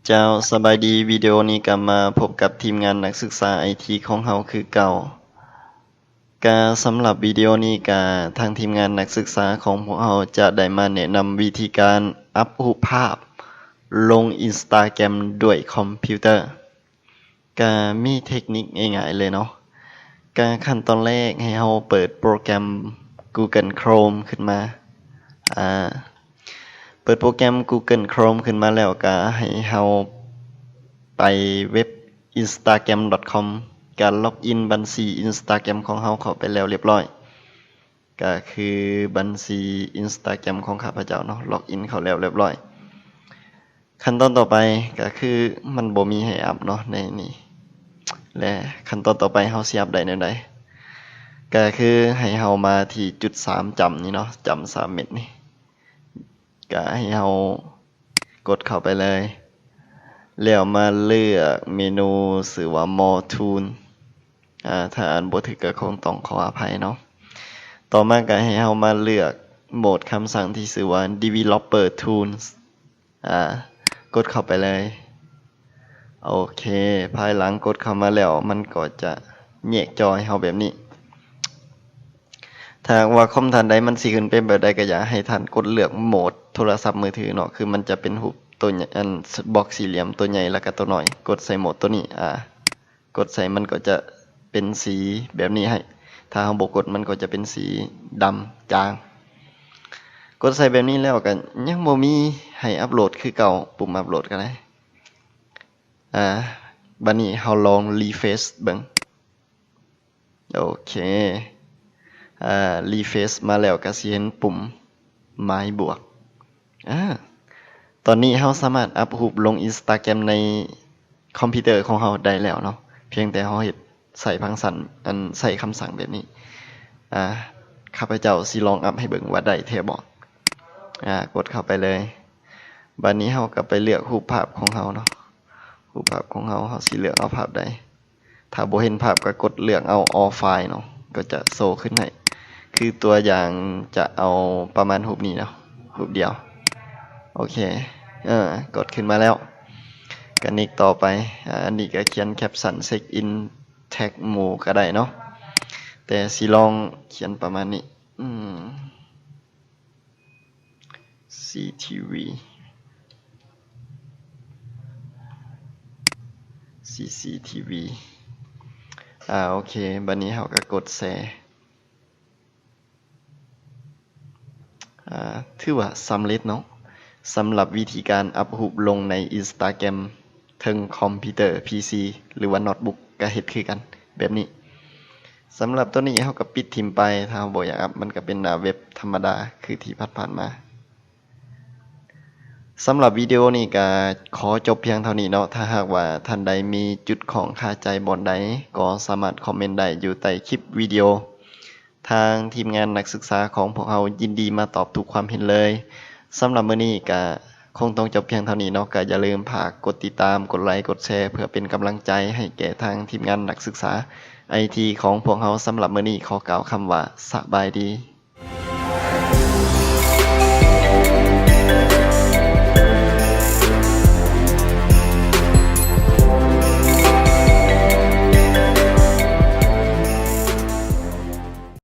เจ้าสบายดีวิดีโอนี้ก็มาพบกับทีมงานนักศึกษาไอทีของเฮาคือเก่าก็สำหรับวิดีโอนี้ก็ทางทีมงานนักศึกษาของพวกเฮาจะได้มาแนะนำวิธีการอัปรูปภาพลง Instagram ด้วยคอมพิวเตอร์ก็มีเทคนิคง่ายๆเลยเนาะก็ขั้นตอนแรกให้เฮาเปิดโปรแกรม Google Chrome ขึ้นมาเปิดโปรแกรม Google Chrome ขึ้นมาแล้วก็ให้เฮาไปเว็บ instagram.com การล็อกอินบัญชี Instagram ของเฮาเข้าไปแล้วเรียบร้อยก็คือบัญชี Instagram ของข้าพเจ้าเนาะล็อกอินเข้าแล้วเรียบร้อยขั้นตอนต่อไปก็คือมันบ่มีให้อัพเนาะในนี้และขั้นตอนต่อไปเฮาสิอัพได้แนวใดก็คือให้เฮามาที่จุด3จำนี่เนาะจำ3เม็ดนี่ก็ให้เฮากดเข้าไปเลยแล้วมาเลือกเมนูชื่อว่า More Tool ถ้าอ่านบ่ถูกก็คงต้องขออภัยเนาะต่อมาก็ให้เฮามาเลือกโหมดคำสั่งที่ชื่อว่า Developer Tools กดเข้าไปเลยโอเคภายหลังกดเข้ามาแล้วมันก็จะแยกจอให้เฮาแบบนี้ถ้าว่าคอมท่านใดมันสิขึ้นเป็นแบบใดก็อย่าให้ท่านกดเลือกโหมดโทรศัพท์มือถือเนาะคือมันจะเป็นรูปตัวใหญ่บล็อกสี่เหลี่ยมตัวใหญ่แล้วก็ตัวน้อยกดใส่โหมดตัวนี้กดใส่มันก็จะเป็นสีแบบนี้ให้ถ้าเฮาบ่กดมันก็จะเป็นสีดำจางกดใส่แบบนี้แล้วก็ยังบ่มีให้อัปโหลดคือเก่าปุ่มอัปโหลดก็ได้บัดนี้เฮาลองรีเฟรชเบิ่งโอเครีเฟรชมาแล้วก็สิเห็นปุ่มไม้บวกตอนนี้เฮาสามารถอัปรูปลง Instagram ในคอมพิวเตอร์ของเฮาได้แล้วเนาะเพียงแต่เฮาเฮ็ดใส่คำสั่งแบบนี้ข้าพเจ้าสิลองอัปให้เบิ่งว่าได้แท้บ่กดเข้าไปเลยบัดนี้เฮาก็ไปเลือกรูปภาพของเฮาเนาะรูปภาพของเฮาสิเลือกเอาภาพใดถ้าบ่เห็นภาพก็กดเลือกเอา all file เนาะก็จะโชว์ขึ้นให้คือตัวอย่างจะเอาประมาณรูปนี้เนาะรูปเดียวโอเคกดขึ้นมาแล้วก็นิกต่อไปอันนี้ก็เขียนแคปชั่นเช็คอินแท็กหมู่ก็ได้เนาะแต่สิลองเขียนประมาณนี้CTV CCTV โอเคบัดนี้เฮาก็กดแชร์ถือว่าสำเร็จเนาะสำหรับวิธีการอัปรูปลงใน Instagram ถึงคอมพิวเตอร์ PC หรือว่าโน้ตบุ๊กก็เฮ็ดคือกันแบบนี้สำหรับตัวนี้เฮาก็ปิดทิ่มไปถ้าเฮาบ่อยากอัปมันก็เป็นหน้าเว็บธรรมดาคือที่ผ่านมาสำหรับวิดีโอนี้ก็ขอจบเพียงเท่านี้เนาะถ้าหากว่าท่านใดมีจุดของคาใจบ่อนใดก็สามารถคอมเมนต์ได้อยู่ใต้คลิปวิดีโอทางทีมงานนักศึกษาของพวกเรายินดีมาตอบทุกความเห็นเลยสำหรับมื้อนี้ก็คงต้องจบเพียงเท่านี้เนาะก็อย่าลืมฝากกดติดตามกดไลค์กดแชร์เพื่อเป็นกำลังใจให้แก่ทางทีมงานนักศึกษา IT ของพวกเราสำหรับมื้อนี้ขอกล่าวคำว่าสบายดี